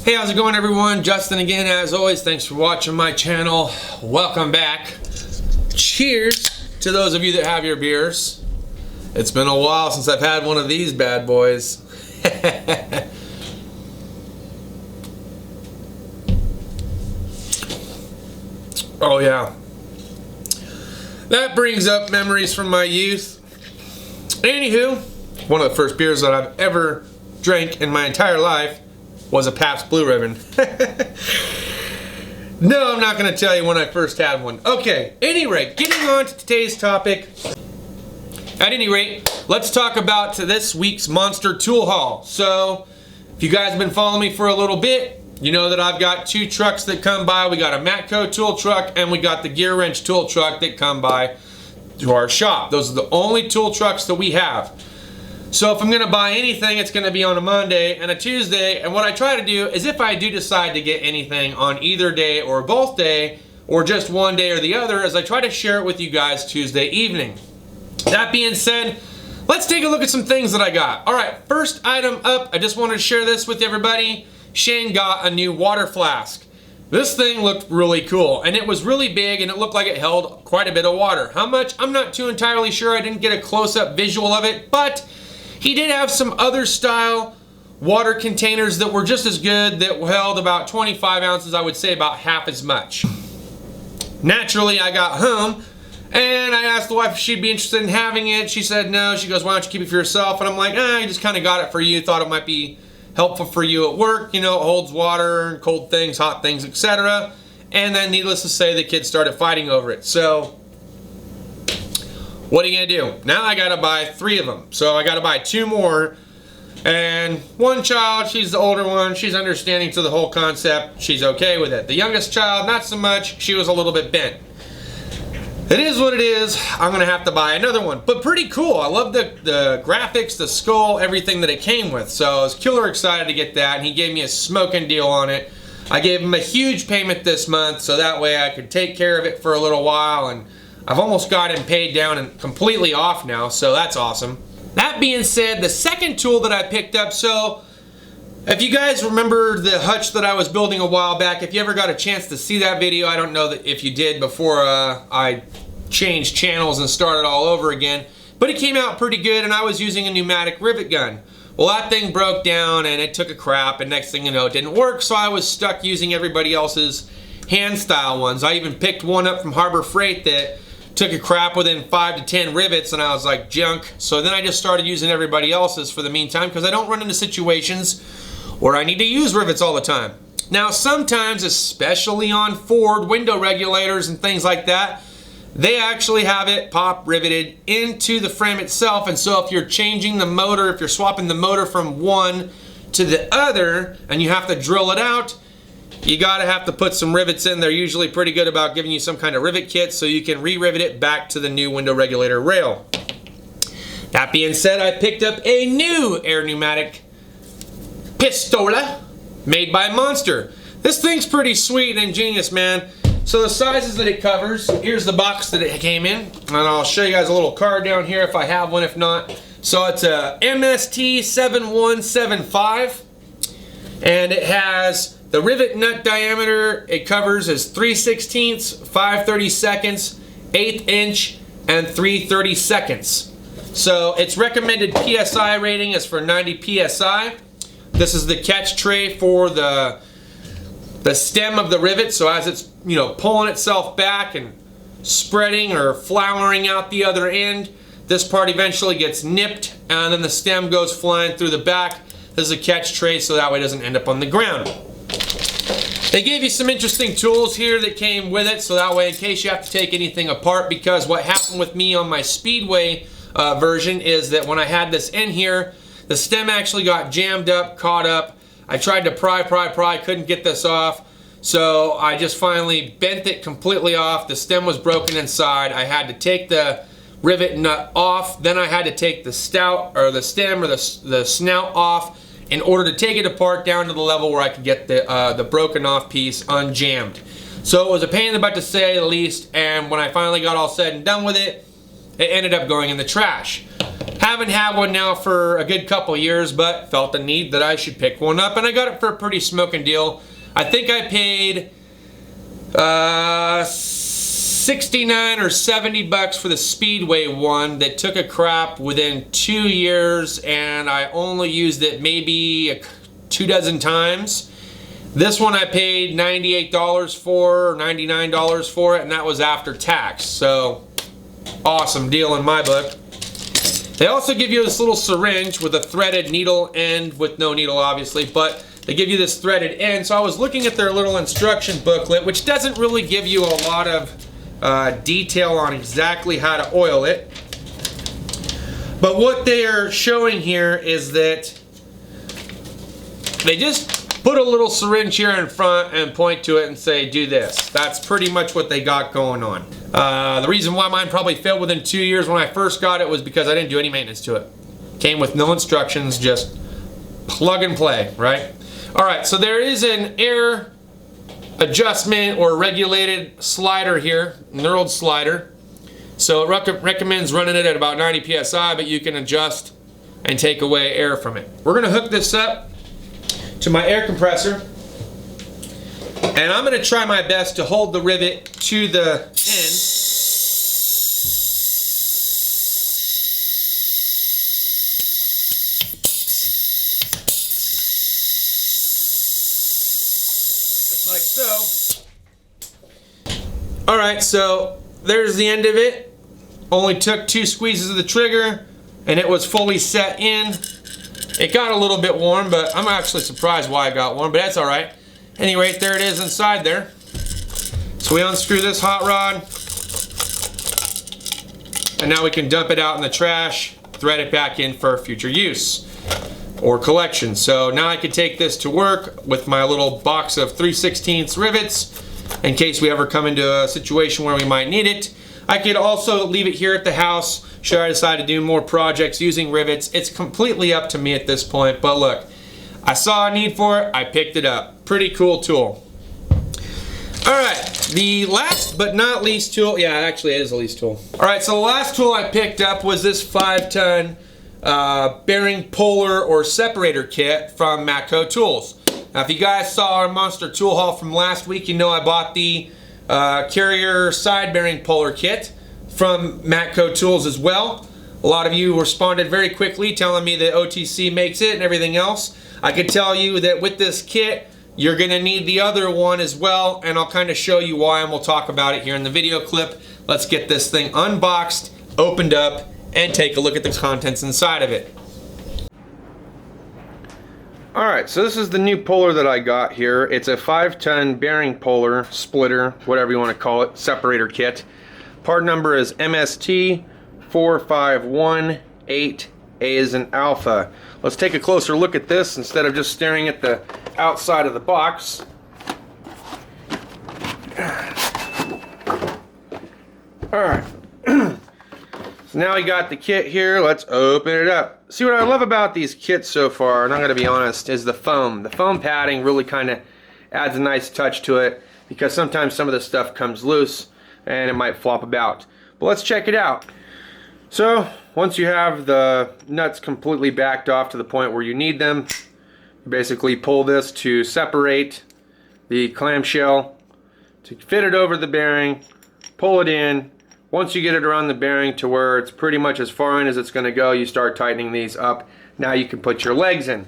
Hey, how's it going, everyone? Justin again, as always. Thanks for watching my channel. Welcome back. Cheers to those of you that have your beers. It's been a while since I've had one of these bad boys. Oh yeah. That brings up memories from my youth. Anywho, one of the first beers that I've ever drank in my entire life was a Pabst Blue Ribbon. No, I'm not going to tell you when I first had one. Okay, any rate, getting on to today's topic. At any rate, let's talk about this week's monster tool haul. So, if you guys have been following me for a little bit, you know that I've got two trucks that come by. We got a Matco tool truck and we got the Gear Wrench tool truck that come by to our shop. Those are the only tool trucks that we have. So if I'm going to buy anything, it's going to be on a Monday and a Tuesday. And what I try to do is, if I do decide to get anything on either day or both day, or just one day or the other, is I try to share it with you guys Tuesday evening. That being said, let's take a look at some things that I got. Alright, first item up, I just wanted to share this with everybody. Shane got a new water flask. This thing looked really cool, and it was really big, and it looked like it held quite a bit of water. How much? I'm not too entirely sure. I didn't get a close-up visual of it, but he did have some other style water containers that were just as good, that held about 25 ounces, I would say about half as much. Naturally, I got home and I asked the wife if she'd be interested in having it. She said no. She goes, why don't you keep it for yourself? And I'm like, I just kind of got it for you. Thought it might be helpful for you at work. You know, it holds water, cold things, hot things, etc. And then needless to say, the kids started fighting over it. So what are you gonna do? Now I gotta buy 3 of them. So I gotta buy 2 more. And one child, she's the older one, she's understanding to the whole concept. She's okay with it. The youngest child, not so much. She was a little bit bent. It is what it is. I'm gonna have to buy another one. But pretty cool. I love the graphics, the skull, everything that it came with. So I was killer excited to get that, and he gave me a smoking deal on it. I gave him a huge payment this month, so that way I could take care of it for a little while, and I've almost got him paid down and completely off now, so that's awesome. That being said, the second tool that I picked up, so if you guys remember the hutch that I was building a while back, if you ever got a chance to see that video, I don't know that if you did before I changed channels and started all over again, but it came out pretty good, and I was using a pneumatic rivet gun. Well, that thing broke down and it took a crap, and next thing you know, it didn't work, so I was stuck using everybody else's hand style ones. I even picked one up from Harbor Freight that took a crap within 5 to 10 rivets, and I was like, junk. So then I just started using everybody else's for the meantime, because I don't run into situations where I need to use rivets all the time. Now sometimes, especially on Ford window regulators and things like that, they actually have it pop riveted into the frame itself, and so if you're changing the motor, if you're swapping the motor from one to the other and you have to drill it out, you gotta have to put some rivets in. They're usually pretty good about giving you some kind of rivet kit so you can re-rivet it back to the new window regulator rail. That being said, I picked up a new air pneumatic pistola made by Monster. This thing's pretty sweet and ingenious, man. So the sizes that it covers, here's the box that it came in, and I'll show you guys a little card down here if I have one, if not. So it's a MST 7175, and it has the rivet nut diameter it covers is 3/16, 5/32, 1/8 inch, and 3/32. So its recommended PSI rating is for 90 PSI. This is the catch tray for the stem of the rivet. So as it's, you know, pulling itself back and spreading or flowering out the other end, this part eventually gets nipped, and then the stem goes flying through the back. This is a catch tray, so that way it doesn't end up on the ground. They gave you some interesting tools here that came with it, so that way in case you have to take anything apart, because what happened with me on my Speedway version is that when I had this in here, the stem actually got jammed up, caught up. I tried to pry, couldn't get this off, so I just finally bent it completely off. The stem was broken inside. I had to take the rivet nut off, then I had to take the stem or the snout off in order to take it apart down to the level where I could get the broken off piece unjammed. So it was a pain in the butt to say the least, and when I finally got all said and done with it, it ended up going in the trash. Haven't had one now for a good couple years, but felt the need that I should pick one up, and I got it for a pretty smoking deal. I think I paid 69 or 70 bucks for the Speedway one that took a crap within 2 years, and I only used it maybe 24 times. This one I paid $98 for, or $99 for it, and that was after tax. So awesome deal in my book. They also give you this little syringe with a threaded needle end, with no needle obviously, but they give you this threaded end. So I was looking at their little instruction booklet, which doesn't really give you a lot of detail on exactly how to oil it. But what they are showing here is that they just put a little syringe here in front and point to it and say, do this. That's pretty much what they got going on. The reason why mine probably failed within 2 years when I first got it was because I didn't do any maintenance to it. Came with no instructions, just plug and play, right? Alright, so there is an air adjustment or regulated slider here, knurled slider. So it recommends running it at about 90 psi, but you can adjust and take away air from it. We're going to hook this up to my air compressor, and I'm going to try my best to hold the rivet to the end. Just like so. Alright, so there's the end of it. Only took 2 squeezes of the trigger and it was fully set in. It got a little bit warm, but I'm actually surprised why it got warm, but that's alright. Anyway, there it is inside there. So we unscrew this hot rod, and now we can dump it out in the trash, thread it back in for future use or collection. So now I can take this to work with my little box of 3/16 rivets in case we ever come into a situation where we might need it. I could also leave it here at the house should I decide to do more projects using rivets. It's completely up to me at this point, but look, I saw a need for it, I picked it up. Pretty cool tool. Alright, the last but not least tool, yeah, actually it is the least tool. Alright, so the last tool I picked up was this 5-ton bearing puller or separator kit from Matco Tools. Now if you guys saw our monster tool haul from last week, you know I bought the carrier side bearing puller kit from Matco Tools as well. A lot of you responded very quickly telling me that OTC makes it and everything else. I can tell you that with this kit you're going to need the other one as well, and I'll kind of show you why, and we'll talk about it here in the video clip. Let's get this thing unboxed, opened up, and take a look at the contents inside of it. Alright, so this is the new puller that I got here. It's a 5-ton bearing puller, splitter, whatever you want to call it, separator kit. Part number is MST 4518, A as in alpha. Let's take a closer look at this instead of just staring at the outside of the box. Alright, so now we got the kit here. Let's open it up. See, what I love about these kits so far, and I'm going to be honest, is the foam. The foam padding really kind of adds a nice touch to it, because sometimes some of the stuff comes loose and it might flop about. But let's check it out. So once you have the nuts completely backed off to the point where you need them, you basically pull this to separate the clamshell, to fit it over the bearing, pull it in. Once you get it around the bearing to where it's pretty much as far in as it's going to go, you start tightening these up. Now you can put your legs in.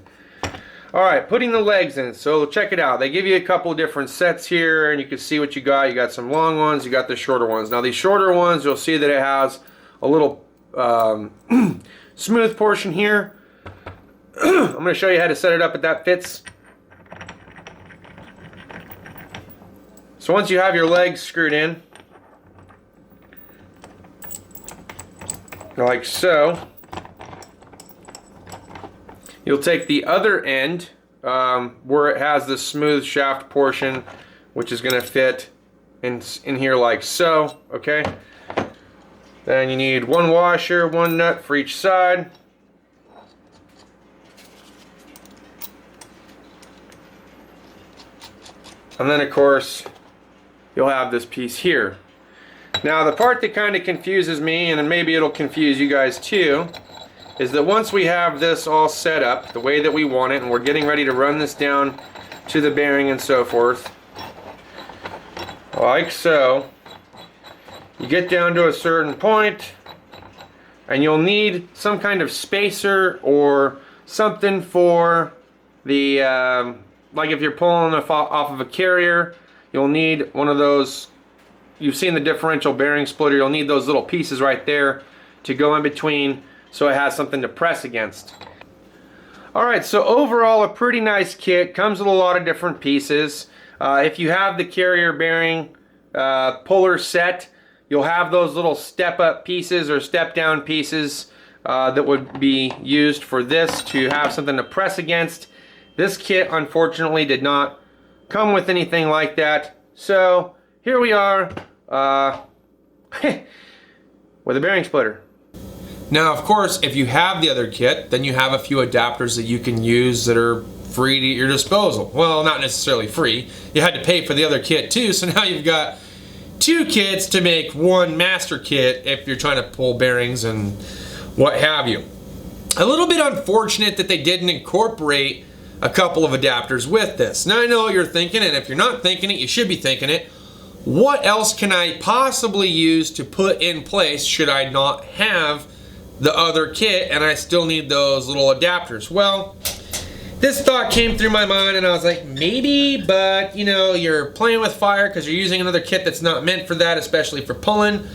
Alright, putting the legs in. So check it out. They give you a couple different sets here, and you can see what you got. You got some long ones, you got the shorter ones. Now these shorter ones, you'll see that it has a little smooth portion here. I'm going to show you how to set it up if that fits. So once you have your legs screwed in, like so, you'll take the other end where it has the smooth shaft portion, which is going to fit in here like so, okay? Then you need one washer, one nut for each side. And then of course you'll have this piece here. Now the part that kind of confuses me, and maybe it'll confuse you guys too, is that once we have this all set up the way that we want it, and we're getting ready to run this down to the bearing and so forth, like so, you get down to a certain point, and you'll need some kind of spacer or something for the, like if you're pulling off of a carrier, you'll need one of those. You've seen the differential bearing splitter, you'll need those little pieces right there to go in between so it has something to press against. Alright, so overall a pretty nice kit, comes with a lot of different pieces. If you have the carrier bearing puller set, you'll have those little step up pieces or step down pieces that would be used for this to have something to press against. This kit unfortunately did not come with anything like that, so here we are with a bearing splitter. Now, of course, if you have the other kit, then you have a few adapters that you can use that are free at your disposal. Well, not necessarily free. You had to pay for the other kit too, so now you've got two kits to make one master kit if you're trying to pull bearings and what have you. A little bit unfortunate that they didn't incorporate a couple of adapters with this. Now I know what you're thinking, and if you're not thinking it, you should be thinking it. What else can I possibly use to put in place should I not have the other kit and I still need those little adapters? Well, this thought came through my mind and I was like, maybe, but you know, you're playing with fire because you're using another kit that's not meant for that, especially for pulling.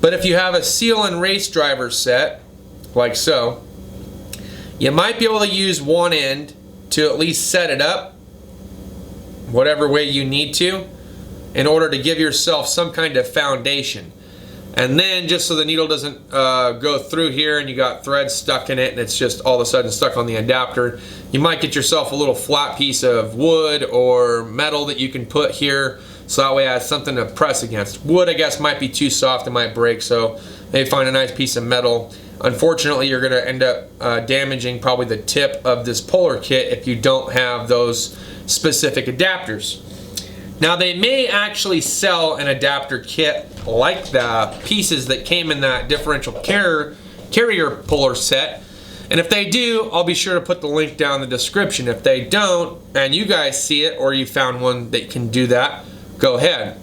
But if you have a seal and race driver set, like so, you might be able to use one end to at least set it up whatever way you need to in order to give yourself some kind of foundation. And then just so the needle doesn't go through here and you got threads stuck in it and it's just all of a sudden stuck on the adapter, you might get yourself a little flat piece of wood or metal that you can put here so that way it has something to press against. Wood, I guess, might be too soft, it might break, so maybe find a nice piece of metal. Unfortunately, you're going to end up damaging probably the tip of this puller kit if you don't have those specific adapters. Now they may actually sell an adapter kit like the pieces that came in that differential carrier puller set, and if they do, I'll be sure to put the link down in the description. If they don't, and you guys see it, or you found one that can do that, go ahead.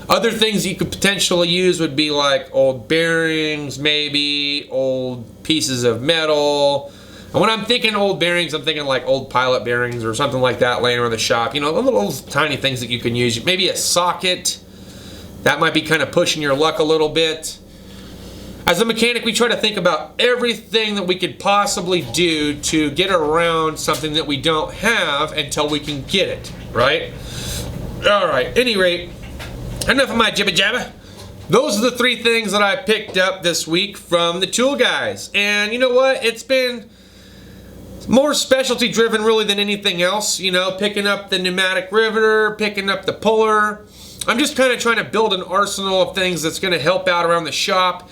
Other things you could potentially use would be like old bearings, maybe old pieces of metal. And when I'm thinking old bearings, I'm thinking like old pilot bearings or something like that laying around the shop. You know, the little tiny things that you can use. Maybe a socket. That might be kind of pushing your luck a little bit. As a mechanic, we try to think about everything that we could possibly do to get around something that we don't have until we can get it, right? Alright, at any rate, enough of my jibba jabba. Those are the three things that I picked up this week from the tool guys. And you know what? It's been more specialty driven really than anything else. You know, picking up the pneumatic riveter, picking up the puller. I'm just kind of trying to build an arsenal of things that's going to help out around the shop.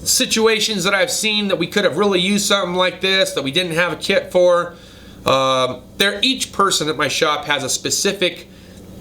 Situations that I've seen that we could have really used something like this that we didn't have a kit for. Each person at my shop has a specific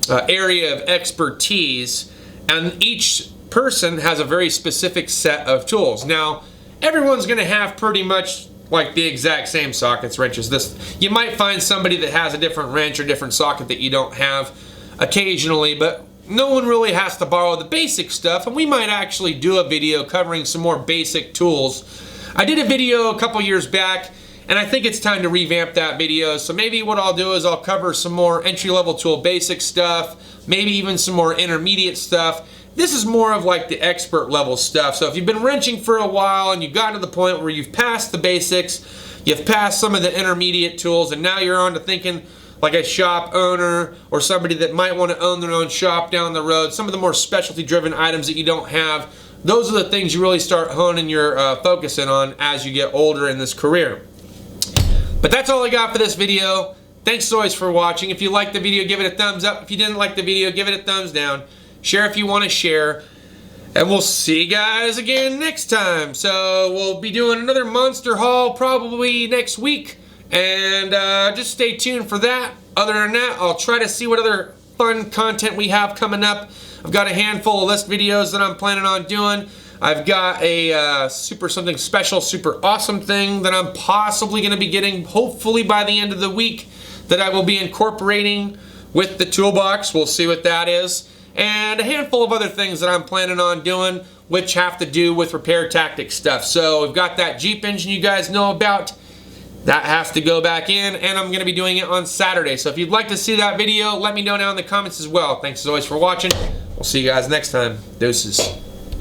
area of expertise, and each person has a very specific set of tools. Now, everyone's going to have pretty much like the exact same sockets, wrenches. You might find somebody that has a different wrench or different socket that you don't have occasionally, but no one really has to borrow the basic stuff, and we might actually do a video covering some more basic tools. I did a video a couple years back, and I think it's time to revamp that video. So maybe what I'll do is I'll cover some more entry-level tool basic stuff, maybe even some more intermediate stuff. This is more of like the expert level stuff. So if you've been wrenching for a while and you've gotten to the point where you've passed the basics, you've passed some of the intermediate tools, and now you're on to thinking like a shop owner or somebody that might want to own their own shop down the road, some of the more specialty driven items that you don't have, those are the things you really start honing your focusing on as you get older in this career. But that's all I got for this video. Thanks as always for watching. If you liked the video, give it a thumbs up. If you didn't like the video, give it a thumbs down. Share if you want to share. And we'll see you guys again next time. So we'll be doing another monster haul probably next week. And just stay tuned for that. Other than that, I'll try to see what other fun content we have coming up. I've got a handful of list videos that I'm planning on doing. I've got a something special, super awesome thing that I'm possibly going to be getting, hopefully by the end of the week, that I will be incorporating with the toolbox. We'll see what that is. And a handful of other things that I'm planning on doing, which have to do with repair tactic stuff. So we've got that Jeep engine you guys know about. That has to go back in, and I'm going to be doing it on Saturday. So if you'd like to see that video, let me know down in the comments as well. Thanks as always for watching. We'll see you guys next time. Deuces.